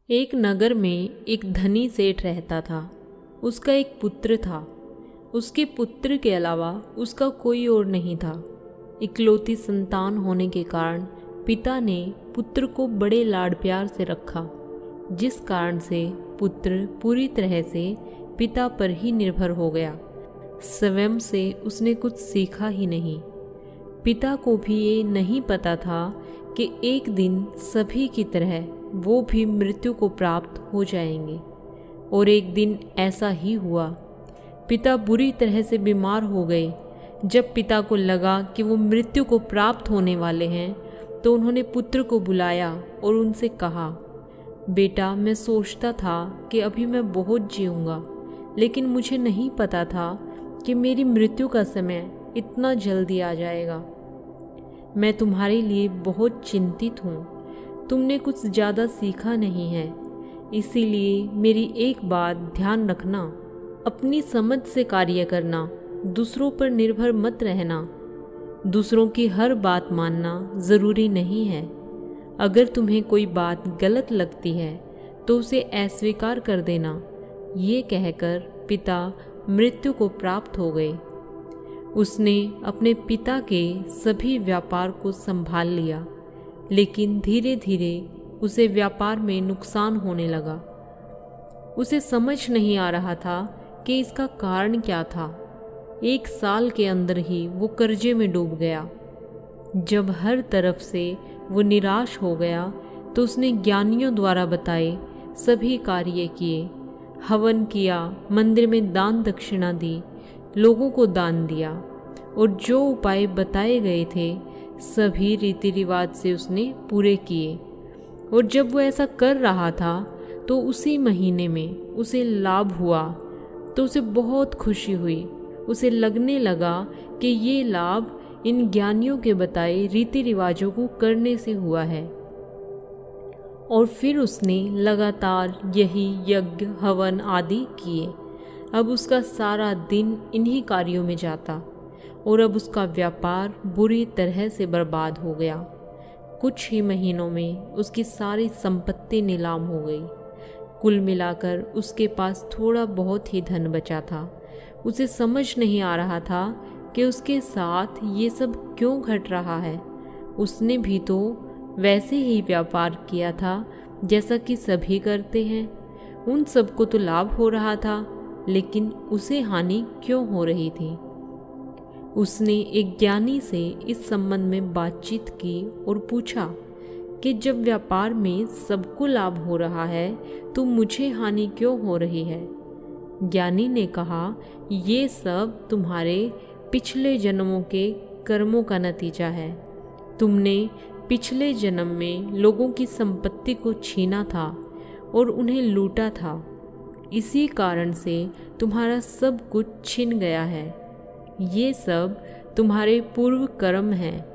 एक नगर में एक धनी सेठ रहता था। उसका एक पुत्र था। उसके पुत्र के अलावा उसका कोई और नहीं था। इकलौती संतान होने के कारण पिता ने पुत्र को बड़े लाड प्यार से रखा, जिस कारण से पुत्र पूरी तरह से पिता पर ही निर्भर हो गया। स्वयं से उसने कुछ सीखा ही नहीं। पिता को भी ये नहीं पता था कि एक दिन सभी की तरह वो भी मृत्यु को प्राप्त हो जाएंगे। और एक दिन ऐसा ही हुआ। पिता बुरी तरह से बीमार हो गए। जब पिता को लगा कि वो मृत्यु को प्राप्त होने वाले हैं, तो उन्होंने पुत्र को बुलाया और उनसे कहा, बेटा, मैं सोचता था कि अभी मैं बहुत जीऊँगा, लेकिन मुझे नहीं पता था कि मेरी मृत्यु का समय इतना जल्दी आ जाएगा। मैं तुम्हारे लिए बहुत चिंतित हूँ। तुमने कुछ ज़्यादा सीखा नहीं है, इसीलिए मेरी एक बात ध्यान रखना। अपनी समझ से कार्य करना, दूसरों पर निर्भर मत रहना। दूसरों की हर बात मानना ज़रूरी नहीं है। अगर तुम्हें कोई बात गलत लगती है तो उसे अस्वीकार कर देना। ये कहकर पिता मृत्यु को प्राप्त हो गए। उसने अपने पिता के सभी व्यापार को संभाल लिया, लेकिन धीरे धीरे उसे व्यापार में नुकसान होने लगा। उसे समझ नहीं आ रहा था कि इसका कारण क्या था। 1 साल के अंदर ही वो कर्जे में डूब गया। जब हर तरफ से वो निराश हो गया, तो उसने ज्ञानियों द्वारा बताए सभी कार्य किए। हवन किया, मंदिर में दान दक्षिणा दी, लोगों को दान दिया, और जो उपाय बताए गए थे सभी रीति रिवाज से उसने पूरे किए। और जब वो ऐसा कर रहा था, तो उसी महीने में उसे लाभ हुआ, तो उसे बहुत खुशी हुई। उसे लगने लगा कि ये लाभ इन ज्ञानियों के बताए रीति रिवाजों को करने से हुआ है। और फिर उसने लगातार यही यज्ञ हवन आदि किए। अब उसका सारा दिन इन्हीं कार्यों में जाता, और अब उसका व्यापार बुरी तरह से बर्बाद हो गया। कुछ ही महीनों में उसकी सारी संपत्ति नीलाम हो गई। कुल मिलाकर उसके पास थोड़ा बहुत ही धन बचा था। उसे समझ नहीं आ रहा था कि उसके साथ ये सब क्यों घट रहा है। उसने भी तो वैसे ही व्यापार किया था जैसा कि सभी करते हैं। उन सबको तो लाभ हो रहा था, लेकिन उसे हानि क्यों हो रही थी। उसने एक ज्ञानी से इस संबंध में बातचीत की और पूछा कि जब व्यापार में सबको लाभ हो रहा है, तो मुझे हानि क्यों हो रही है। ज्ञानी ने कहा, ये सब तुम्हारे पिछले जन्मों के कर्मों का नतीजा है। तुमने पिछले जन्म में लोगों की संपत्ति को छीना था और उन्हें लूटा था। इसी कारण से तुम्हारा सब कुछ छिन गया है। ये सब तुम्हारे पूर्व कर्म हैं।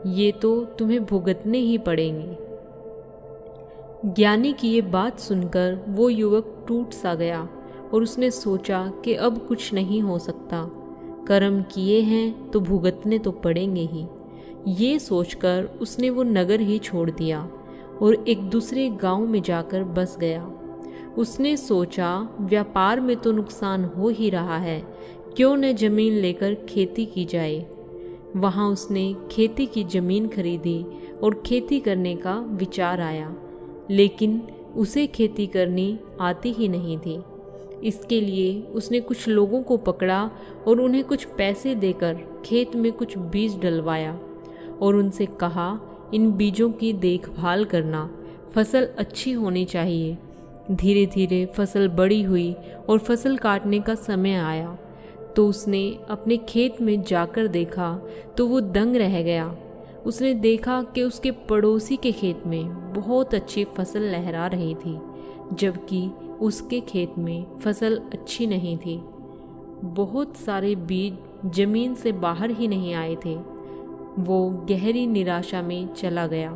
ये तो तुम्हें भुगतने ही पड़ेंगे। ज्ञानी की ये बात सुनकर वो युवक टूट सा गया, और उसने सोचा कि अब कुछ नहीं हो सकता। कर्म किए हैं तो भुगतने तो पड़ेंगे ही। ये सोचकर उसने वो नगर ही छोड़ दिया और एक दूसरे गांव में जाकर बस गया। उसने सोचा, व्यापार में तो नुकसान हो ही रहा है, क्यों न जमीन लेकर खेती की जाए। वहाँ उसने खेती की जमीन खरीदी और खेती करने का विचार आया, लेकिन उसे खेती करनी आती ही नहीं थी। इसके लिए उसने कुछ लोगों को पकड़ा और उन्हें कुछ पैसे देकर खेत में कुछ बीज डलवाया और उनसे कहा, इन बीजों की देखभाल करना, फसल अच्छी होनी चाहिए। धीरे धीरे फसल बड़ी हुई और फसल काटने का समय आया, तो उसने अपने खेत में जाकर देखा तो वो दंग रह गया। उसने देखा कि उसके पड़ोसी के खेत में बहुत अच्छी फसल लहरा रही थी, जबकि उसके खेत में फसल अच्छी नहीं थी। बहुत सारे बीज जमीन से बाहर ही नहीं आए थे। वो गहरी निराशा में चला गया।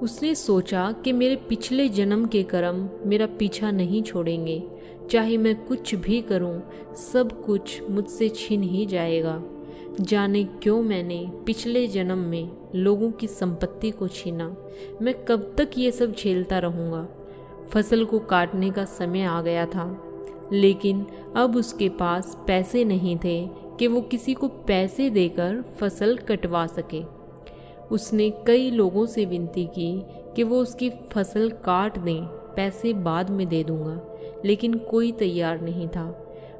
उसने सोचा कि मेरे पिछले जन्म के कर्म मेरा पीछा नहीं छोड़ेंगे। चाहे मैं कुछ भी करूं, सब कुछ मुझसे छिन ही जाएगा। जाने क्यों मैंने पिछले जन्म में लोगों की संपत्ति को छीना। मैं कब तक ये सब झेलता रहूँगा। फसल को काटने का समय आ गया था, लेकिन अब उसके पास पैसे नहीं थे कि वो किसी को पैसे देकर फसल कटवा सके। उसने कई लोगों से विनती की कि वो उसकी फसल काट दें, पैसे बाद में दे दूँगा, लेकिन कोई तैयार नहीं था।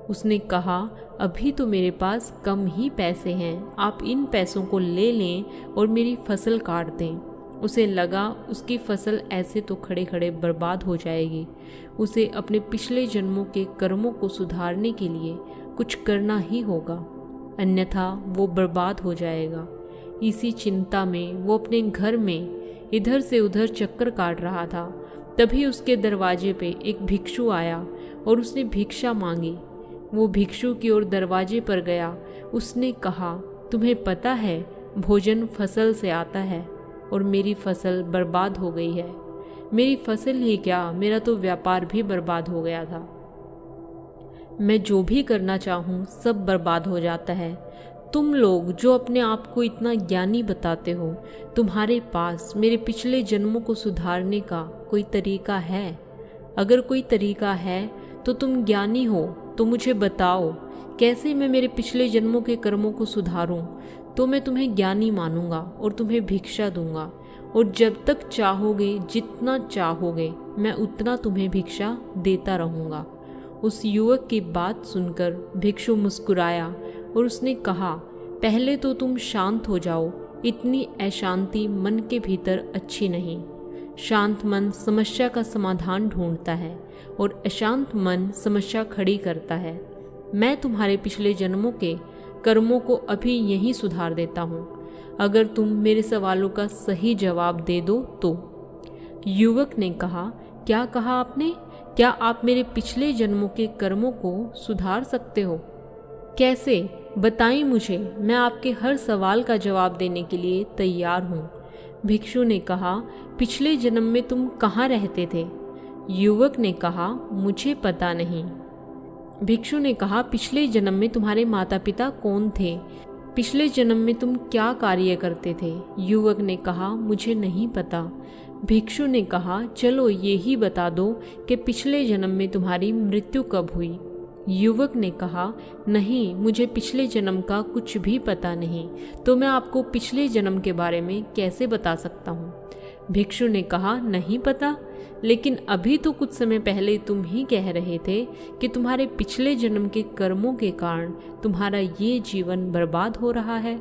उसने कहा, अभी तो मेरे पास कम ही पैसे हैं, आप इन पैसों को ले लें और मेरी फसल काट दें। उसे लगा उसकी फसल ऐसे तो खड़े खड़े बर्बाद हो जाएगी। उसे अपने पिछले जन्मों के कर्मों को सुधारने के लिए कुछ करना ही होगा, अन्यथा वो बर्बाद हो जाएगा। इसी चिंता में वो अपने घर में इधर से उधर चक्कर काट रहा था। तभी उसके दरवाजे पे एक भिक्षु आया और उसने भिक्षा मांगी। वो भिक्षु की ओर दरवाजे पर गया। उसने कहा, तुम्हें पता है भोजन फसल से आता है और मेरी फसल बर्बाद हो गई है। मेरी फसल ही क्या, मेरा तो व्यापार भी बर्बाद हो गया था। मैं जो भी करना चाहूँ सब बर्बाद हो जाता है। तुम लोग जो अपने आप को इतना ज्ञानी बताते हो, तुम्हारे पास मेरे पिछले जन्मों को सुधारने का कोई तरीका है? अगर कोई तरीका है तो तुम ज्ञानी हो तो मुझे बताओ, कैसे मैं मेरे पिछले जन्मों के कर्मों को सुधारूं? तो मैं तुम्हें ज्ञानी मानूंगा और तुम्हें भिक्षा दूंगा, और जब तक चाहोगे, जितना चाहोगे, मैं उतना तुम्हें भिक्षा देता रहूंगा। उस युवक की बात सुनकर भिक्षु मुस्कुराया और उसने कहा, पहले तो तुम शांत हो जाओ। इतनी अशांति मन के भीतर अच्छी नहीं। शांत मन समस्या का समाधान ढूंढता है और अशांत मन समस्या खड़ी करता है। मैं तुम्हारे पिछले जन्मों के कर्मों को अभी यहीं सुधार देता हूँ, अगर तुम मेरे सवालों का सही जवाब दे दो तो। युवक ने कहा, क्या कहा आपने? क्या आप मेरे पिछले जन्मों के कर्मों को सुधार सकते हो? कैसे? बताएं मुझे, मैं आपके हर सवाल का जवाब देने के लिए तैयार हूँ। भिक्षु ने कहा, पिछले जन्म में तुम कहाँ रहते थे? युवक ने कहा, मुझे पता नहीं। भिक्षु ने कहा, पिछले जन्म में तुम्हारे माता पिता कौन थे? पिछले जन्म में तुम क्या कार्य करते थे? युवक ने कहा, मुझे नहीं पता। भिक्षु ने कहा, चलो ये ही बता दो कि पिछले जन्म में तुम्हारी मृत्यु कब हुई? युवक ने कहा, नहीं, मुझे पिछले जन्म का कुछ भी पता नहीं, तो मैं आपको पिछले जन्म के बारे में कैसे बता सकता हूँ? भिक्षु ने कहा, नहीं पता, लेकिन अभी तो कुछ समय पहले तुम ही कह रहे थे कि तुम्हारे पिछले जन्म के कर्मों के कारण तुम्हारा ये जीवन बर्बाद हो रहा है।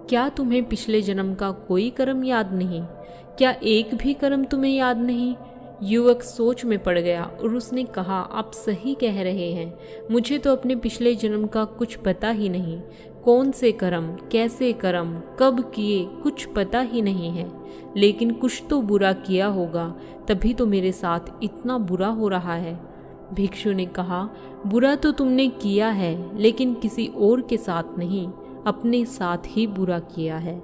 क्या तुम्हें पिछले जन्म का कोई कर्म याद नहीं? क्या एक भी कर्म तुम्हें याद नहीं? युवक सोच में पड़ गया और उसने कहा, आप सही कह रहे हैं, मुझे तो अपने पिछले जन्म का कुछ पता ही नहीं। कौन से कर्म, कैसे कर्म, कब किए, कुछ पता ही नहीं है। लेकिन कुछ तो बुरा किया होगा, तभी तो मेरे साथ इतना बुरा हो रहा है। भिक्षु ने कहा, बुरा तो तुमने किया है, लेकिन किसी और के साथ नहीं, अपने साथ ही बुरा किया है।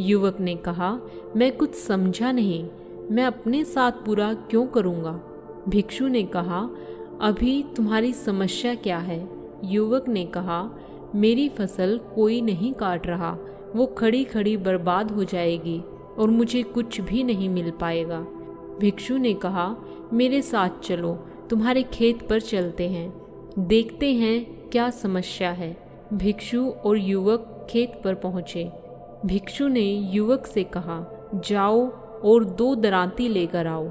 युवक ने कहा, मैं कुछ समझा नहीं, मैं अपने साथ बुरा क्यों करूँगा? भिक्षु ने कहा, अभी तुम्हारी समस्या क्या है? युवक ने कहा, मेरी फसल कोई नहीं काट रहा, वो खड़ी खड़ी बर्बाद हो जाएगी और मुझे कुछ भी नहीं मिल पाएगा। भिक्षु ने कहा, मेरे साथ चलो, तुम्हारे खेत पर चलते हैं, देखते हैं क्या समस्या है। भिक्षु और युवक खेत पर पहुँचे। भिक्षु ने युवक से कहा, जाओ और 2 दरांती लेकर आओ।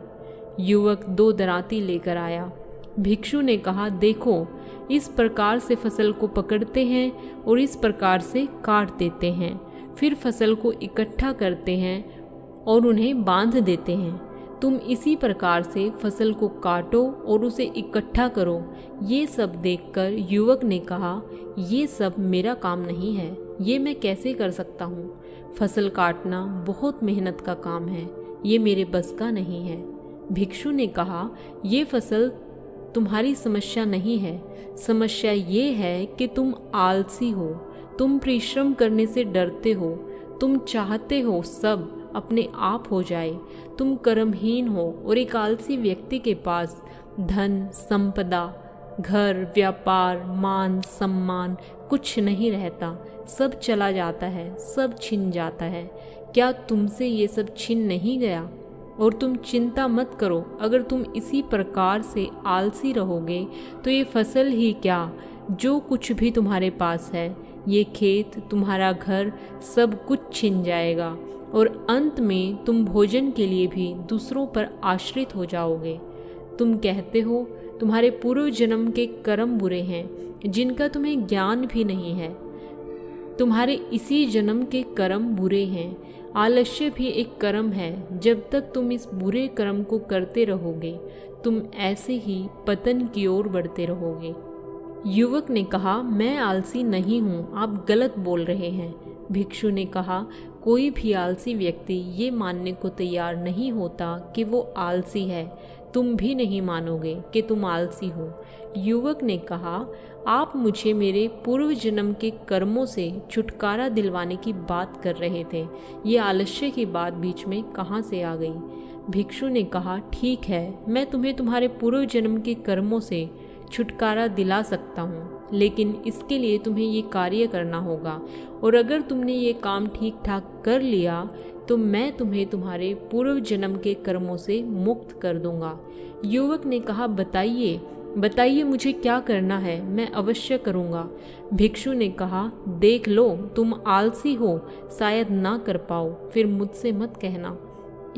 युवक 2 दरांती लेकर आया। भिक्षु ने कहा, देखो, इस प्रकार से फसल को पकड़ते हैं और इस प्रकार से काट देते हैं, फिर फसल को इकट्ठा करते हैं और उन्हें बांध देते हैं। तुम इसी प्रकार से फसल को काटो और उसे इकट्ठा करो। ये सब देखकर युवक ने कहा, ये सब मेरा काम नहीं है, ये मैं कैसे कर सकता हूँ? फसल काटना बहुत मेहनत का काम है, ये मेरे बस का नहीं है। भिक्षु ने कहा, ये फसल तुम्हारी समस्या नहीं है, समस्या ये है कि तुम आलसी हो, तुम परिश्रम करने से डरते हो, तुम चाहते हो सब अपने आप हो जाए, तुम कर्महीन हो और एक आलसी व्यक्ति के पास धन, संपदा, घर, व्यापार, मान सम्मान कुछ नहीं रहता, सब चला जाता है, सब छिन जाता है। क्या तुमसे ये सब छिन नहीं गया? और तुम चिंता मत करो, अगर तुम इसी प्रकार से आलसी रहोगे तो ये फसल ही क्या, जो कुछ भी तुम्हारे पास है, ये खेत, तुम्हारा घर, सब कुछ छिन जाएगा और अंत में तुम भोजन के लिए भी दूसरों पर आश्रित हो जाओगे। तुम कहते हो तुम्हारे पूर्व जन्म के कर्म बुरे हैं, जिनका तुम्हें ज्ञान भी नहीं है। तुम्हारे इसी जन्म के कर्म बुरे हैं। आलस्य भी एक कर्म है। जब तक तुम इस बुरे कर्म को करते रहोगे, तुम ऐसे ही पतन की ओर बढ़ते रहोगे। युवक ने कहा, मैं आलसी नहीं हूँ, आप गलत बोल रहे हैं। भिक्षु ने कहा, कोई भी आलसी व्यक्ति ये मानने को तैयार नहीं होता कि वो आलसी है। तुम भी नहीं मानोगे कि तुम आलसी हो। युवक ने कहा, आप मुझे मेरे पूर्व जन्म के कर्मों से छुटकारा दिलवाने की बात कर रहे थे, ये आलस्य की बात बीच में कहाँ से आ गई? भिक्षु ने कहा, ठीक है, मैं तुम्हें तुम्हारे पूर्व जन्म के कर्मों से छुटकारा दिला सकता हूँ, लेकिन इसके लिए तुम्हें ये कार्य करना होगा, और अगर तुमने ये काम ठीक ठाक कर लिया तो मैं तुम्हें तुम्हारे पूर्व जन्म के कर्मों से मुक्त कर दूंगा। युवक ने कहा, बताइए बताइए मुझे क्या करना है, मैं अवश्य करूंगा। भिक्षु ने कहा, देख लो, तुम आलसी हो, शायद ना कर पाओ, फिर मुझसे मत कहना।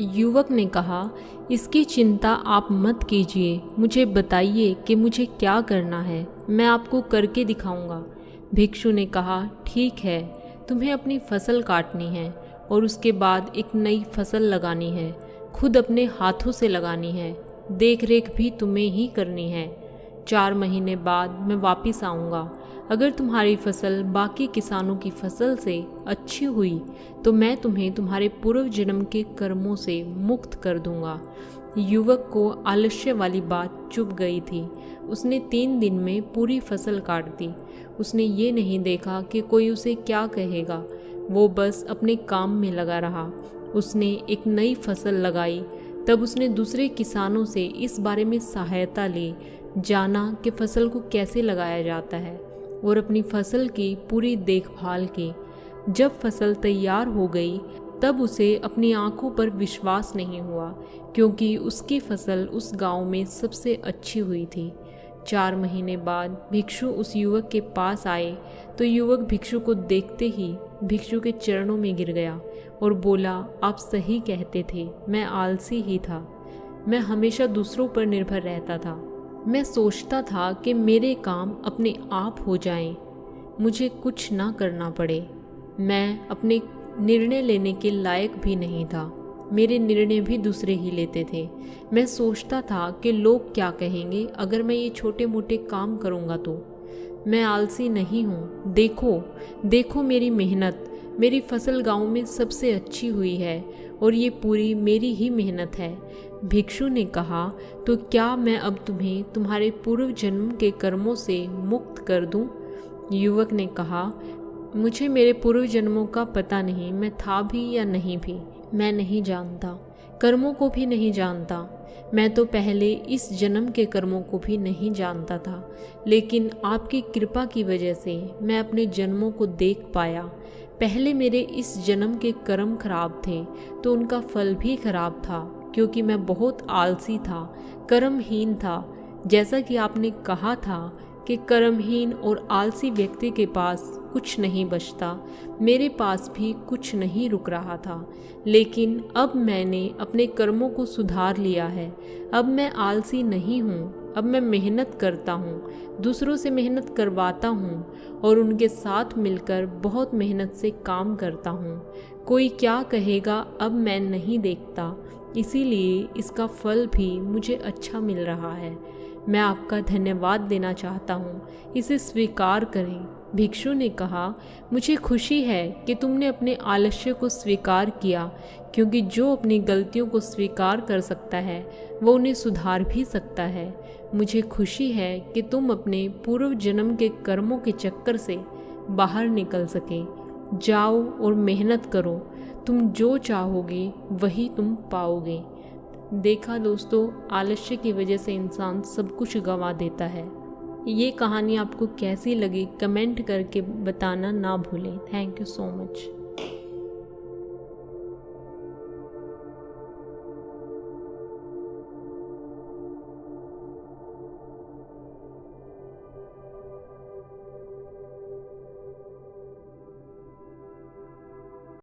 युवक ने कहा, इसकी चिंता आप मत कीजिए, मुझे बताइए कि मुझे क्या करना है, मैं आपको करके दिखाऊंगा। भिक्षु ने कहा, ठीक है, तुम्हें अपनी फसल काटनी है और उसके बाद एक नई फसल लगानी है, खुद अपने हाथों से लगानी है, देख रेख भी तुम्हें ही करनी है। 4 महीने बाद मैं वापस आऊँगा। अगर तुम्हारी फसल बाकी किसानों की फसल से अच्छी हुई तो मैं तुम्हें तुम्हारे पूर्व जन्म के कर्मों से मुक्त कर दूंगा। युवक को आलस्य वाली बात चुभ गई थी। उसने 3 दिन में पूरी फसल काट दी। उसने ये नहीं देखा कि कोई उसे क्या कहेगा, वो बस अपने काम में लगा रहा। उसने एक नई फसल लगाई। तब उसने दूसरे किसानों से इस बारे में सहायता ली, जाना कि फसल को कैसे लगाया जाता है और अपनी फसल की पूरी देखभाल की। जब फसल तैयार हो गई तब उसे अपनी आंखों पर विश्वास नहीं हुआ, क्योंकि उसकी फसल उस गांव में सबसे अच्छी हुई थी। 4 महीने बाद भिक्षु उस युवक के पास आए तो युवक भिक्षु को देखते ही भिक्षु के चरणों में गिर गया और बोला, आप सही कहते थे, मैं आलसी ही था। मैं हमेशा दूसरों पर निर्भर रहता था। मैं सोचता था कि मेरे काम अपने आप हो जाएं, मुझे कुछ ना करना पड़े। मैं अपने निर्णय लेने के लायक भी नहीं था, मेरे निर्णय भी दूसरे ही लेते थे। मैं सोचता था कि लोग क्या कहेंगे अगर मैं ये छोटे मोटे काम करूँगा तो। मैं आलसी नहीं हूँ, देखो देखो मेरी मेहनत, मेरी फसल गांव में सबसे अच्छी हुई है और ये पूरी मेरी ही मेहनत है। भिक्षु ने कहा, तो क्या मैं अब तुम्हें तुम्हारे पूर्व जन्म के कर्मों से मुक्त कर दूं? युवक ने कहा, मुझे मेरे पूर्व जन्मों का पता नहीं, मैं था भी या नहीं भी, मैं नहीं जानता, कर्मों को भी नहीं जानता। मैं तो पहले इस जन्म के कर्मों को भी नहीं जानता था, लेकिन आपकी कृपा की वजह से मैं अपने जन्मों को देख पाया। पहले मेरे इस जन्म के कर्म खराब थे तो उनका फल भी खराब था, क्योंकि मैं बहुत आलसी था, कर्महीन था। जैसा कि आपने कहा था कि कर्महीन और आलसी व्यक्ति के पास कुछ नहीं बचता, मेरे पास भी कुछ नहीं रुक रहा था। लेकिन अब मैंने अपने कर्मों को सुधार लिया है। अब मैं आलसी नहीं हूँ, अब मैं मेहनत करता हूँ, दूसरों से मेहनत करवाता हूँ और उनके साथ मिलकर बहुत मेहनत से काम करता हूँ। कोई क्या कहेगा अब मैं नहीं देखता, इसीलिए इसका फल भी मुझे अच्छा मिल रहा है। मैं आपका धन्यवाद देना चाहता हूँ, इसे स्वीकार करें। भिक्षु ने कहा, मुझे खुशी है कि तुमने अपने आलस्य को स्वीकार किया, क्योंकि जो अपनी गलतियों को स्वीकार कर सकता है वो उन्हें सुधार भी सकता है। मुझे खुशी है कि तुम अपने पूर्व जन्म के कर्मों के चक्कर से बाहर निकल सके। जाओ और मेहनत करो, तुम जो चाहोगे वही तुम पाओगे। देखा दोस्तों, आलस्य की वजह से इंसान सब कुछ गंवा देता है। ये कहानी आपको कैसी लगी कमेंट करके बताना ना भूलें। Thank you so much.